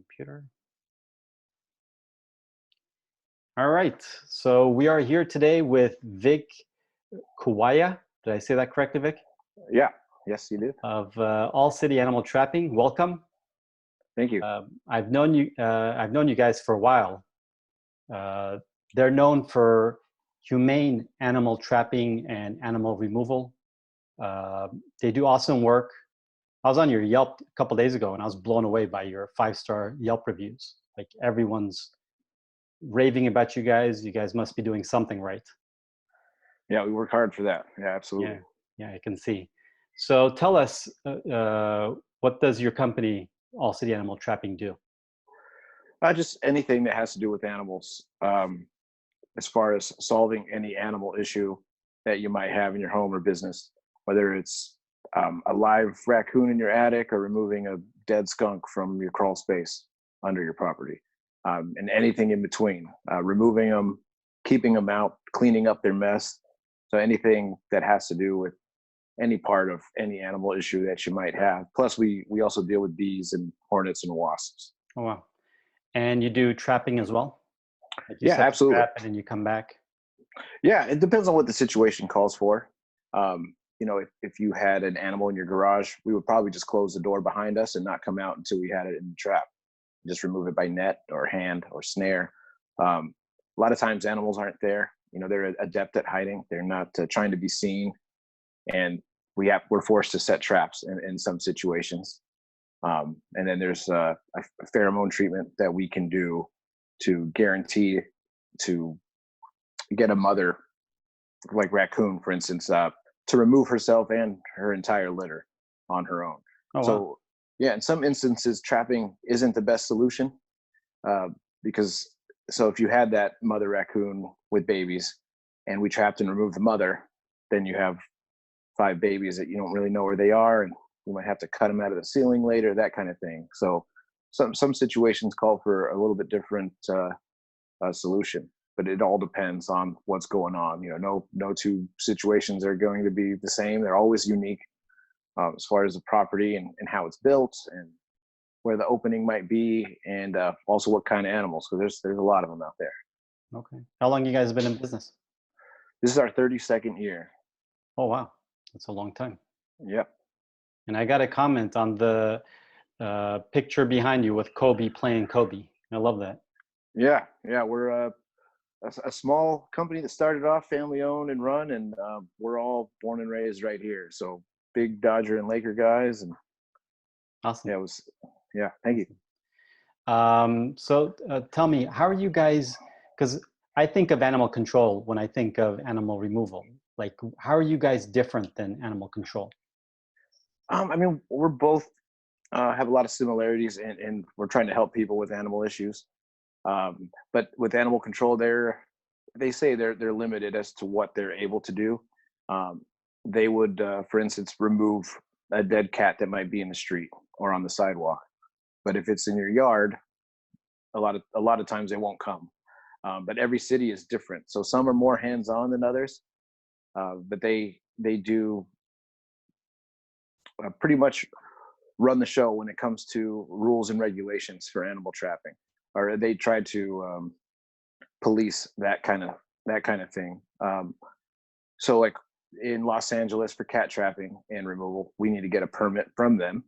Computer. All right. So we are here today with Vic Kuwaya. Did I say that correctly, Vic? Yeah. Yes, you did. Of All City Animal Trapping. Welcome. Thank you. I've known you. I've known you guys for a while. Uh, they're known for humane animal trapping and animal removal. They do awesome work. I was on your Yelp a couple days ago, and I was blown away by your 5-star Yelp reviews. Like everyone's raving about you guys. You guys must be doing something right. Yeah, we work hard for that. Yeah, Yeah, absolutely. yeah, I can see. So tell us, what does your company, All City Animal Trapping, do? Just anything that has to do with animals, as far as solving any animal issue that you might have in your home or business, whether it's a live raccoon in your attic or removing a dead skunk from your crawl space under your property, and anything in between, removing them, keeping them out, cleaning up their mess. So anything that has to do with any part of any animal issue that you might have. Plus, we also deal with bees and hornets and wasps. Oh, wow. And you do trapping as well? Like you Yeah, set the absolutely. trap and then you come back? Yeah, it depends on what the situation calls for. If you had an animal in your garage, we would probably just close the door behind us and not come out until we had it in the trap. Just remove it by net or hand or snare. A lot of times animals aren't there. They're adept at hiding. They're not trying to be seen, and we're forced to set traps in some situations. And then there's a pheromone treatment that we can do to guarantee to get a mother, like raccoon, for instance, to remove herself and her entire litter on her own. Oh, wow. So, yeah, in some instances, trapping isn't the best solution, uh, because so if you had that mother raccoon with babies and we trapped and removed the mother, then you have 5 babies that you don't really know where they are, and you might have to cut them out of the ceiling later, that kind of thing. So some situations call for a little bit different solution, but it all depends on what's going on. No two situations are going to be the same. They're always unique, as far as the property and how it's built and where the opening might be, and also what kind of animals. So there's a lot of them out there. Okay. How long you guys been in business? This is our 32nd year. Oh, wow. That's a long time. Yep. And I got a comment on the picture behind you with Kobe playing Kobe. I love that. Yeah. We're a small company that started off family owned and run, and we're all born and raised right here. So big Dodger and Laker guys, and Awesome. yeah. Thank you. So tell me, how are you guys? Because I think of animal control when I think of animal removal. Like, how are you guys different than animal control? I mean, we're both have a lot of similarities, and we're trying to help people with animal issues. But with animal control, they say they're limited as to what they're able to do. Um, they would, for instance, remove a dead cat that might be in the street or on the sidewalk. But if it's in your yard, a lot of times they won't come. But every city is different, so some are more hands-on than others. But they do pretty much run the show when it comes to rules and regulations for animal trapping, or they try to police that kind of thing. So like in Los Angeles for cat trapping and removal, we need to get a permit from them.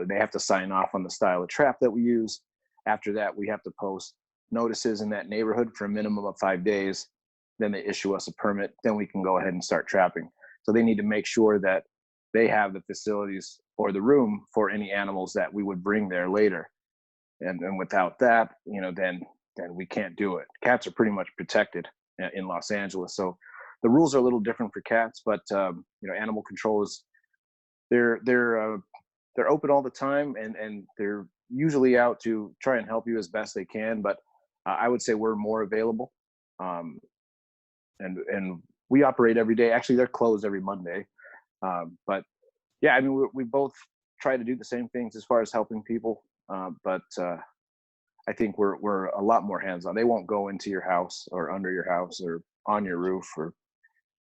They have to sign off on the style of trap that we use. After that, we have to post notices in that neighborhood for a minimum of 5 days. Then they issue us a permit. Then we can go ahead and start trapping. So they need to make sure that they have the facilities or the room for any animals that we would bring there later. And without that, then we can't do it. Cats are pretty much protected in Los Angeles, so the rules are a little different for cats. But animal control is they're open all the time, and they're usually out to try and help you as best they can. But I would say we're more available, um, and we operate every day. Actually, they're closed every Monday, but yeah, I mean, we both try to do the same things as far as helping people, but I think we're a lot more hands on. They won't go into your house or under your house or on your roof or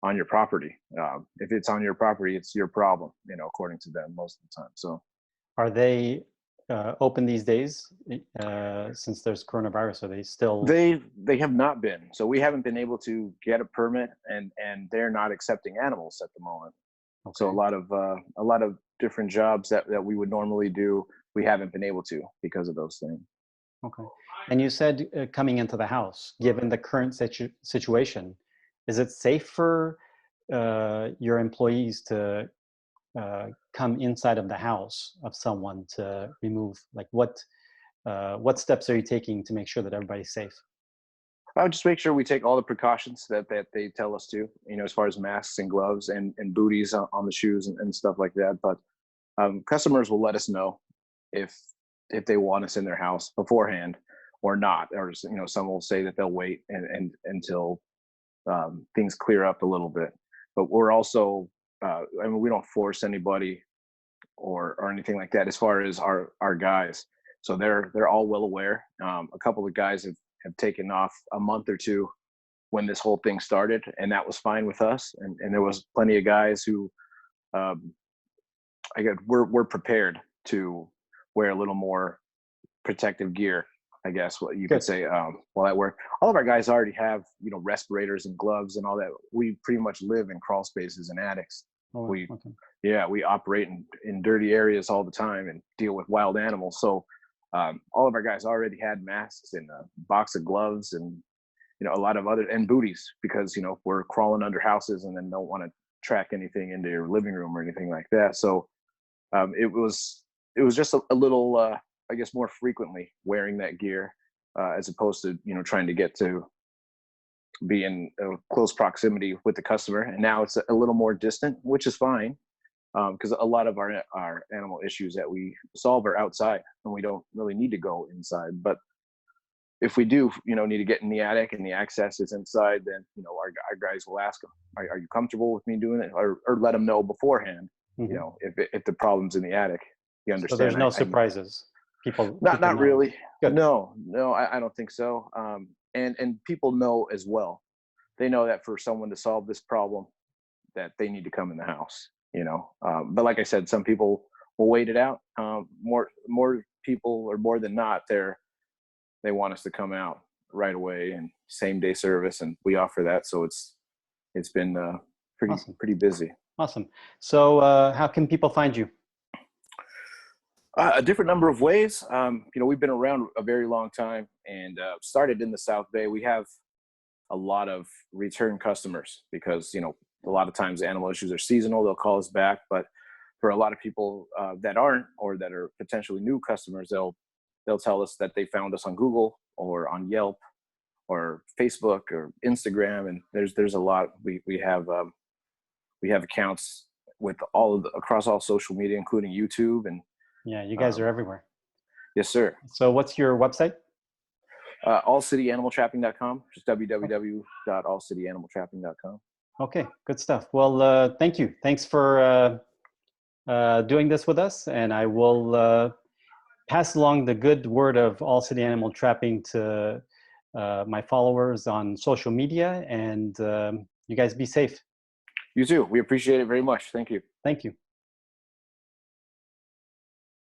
on your property. If it's on your property, it's your problem, according to them most of the time. So Are they open these days since there's coronavirus? Are they still? They have not been. So we haven't been able to get a permit, and they're not accepting animals at the moment. Okay. So a lot of different jobs that we would normally do, we haven't been able to because of those things. Okay. And you said coming into the house, given the current situation, is it safe for your employees to come inside of the house of someone to remove? Like what steps are you taking to make sure that everybody's safe? I would just make sure we take all the precautions that they tell us to, you know, as far as masks and gloves and booties on the shoes and stuff like that. But customers will let us know if they want us in their house beforehand or not, or you know, some will say that they'll wait and until things clear up a little bit. But we're also, I mean, we don't force anybody or anything like that as far as our guys. So they're all well aware. A couple of guys have taken off a month or two when this whole thing started, and that was fine with us. And there was plenty of guys who, we're prepared to wear a little more protective gear, I guess what you could say, while at work. All of our guys already have, you know, respirators and gloves and all that. We pretty much live in crawl spaces and attics. Oh, We, okay. yeah, we operate in dirty areas all the time and deal with wild animals. So all of our guys already had masks and a box of gloves and, you know, a lot of other, and booties, because, you know, we're crawling under houses and then don't want to track anything into your living room or anything like that. So it was just a little, I guess, more frequently wearing that gear as opposed to, you know, trying to get to be in close proximity with the customer. And now it's a little more distant, which is fine, because a lot of our animal issues that we solve are outside and we don't really need to go inside. But if we do, you know, need to get in the attic and the access is inside, then, you know, our guys will ask them, are you comfortable with me doing it? Or let them know beforehand, you know, if the problem's in the attic, you understand. So there's no surprises. People not know. really. Good. No, I don't think so. And people know as well. They know that for someone to solve this problem, that they need to come in the house, you know. But like I said, some people will wait it out. More people, or more than not, they want us to come out right away and same day service, and we offer that. So it's been pretty busy. Awesome. So how can people find you? A different number of ways. You know, we've been around a very long time and started in the South Bay. We have a lot of return customers because, you know, a lot of times animal issues are seasonal. They'll call us back. But for a lot of people that aren't, or that are potentially new customers, they'll tell us that they found us on Google or on Yelp or Facebook or Instagram. And there's a lot. We have accounts with across all social media, including YouTube. And yeah, you guys are everywhere. Yes, sir. So what's your website? allcityanimaltrapping.com, just www.allcityanimaltrapping.com. Okay, good stuff. Well, thank you. Thanks for doing this with us. And I will pass along the good word of All City Animal Trapping to my followers on social media. And you guys be safe. You too. We appreciate it very much. Thank you. Thank you.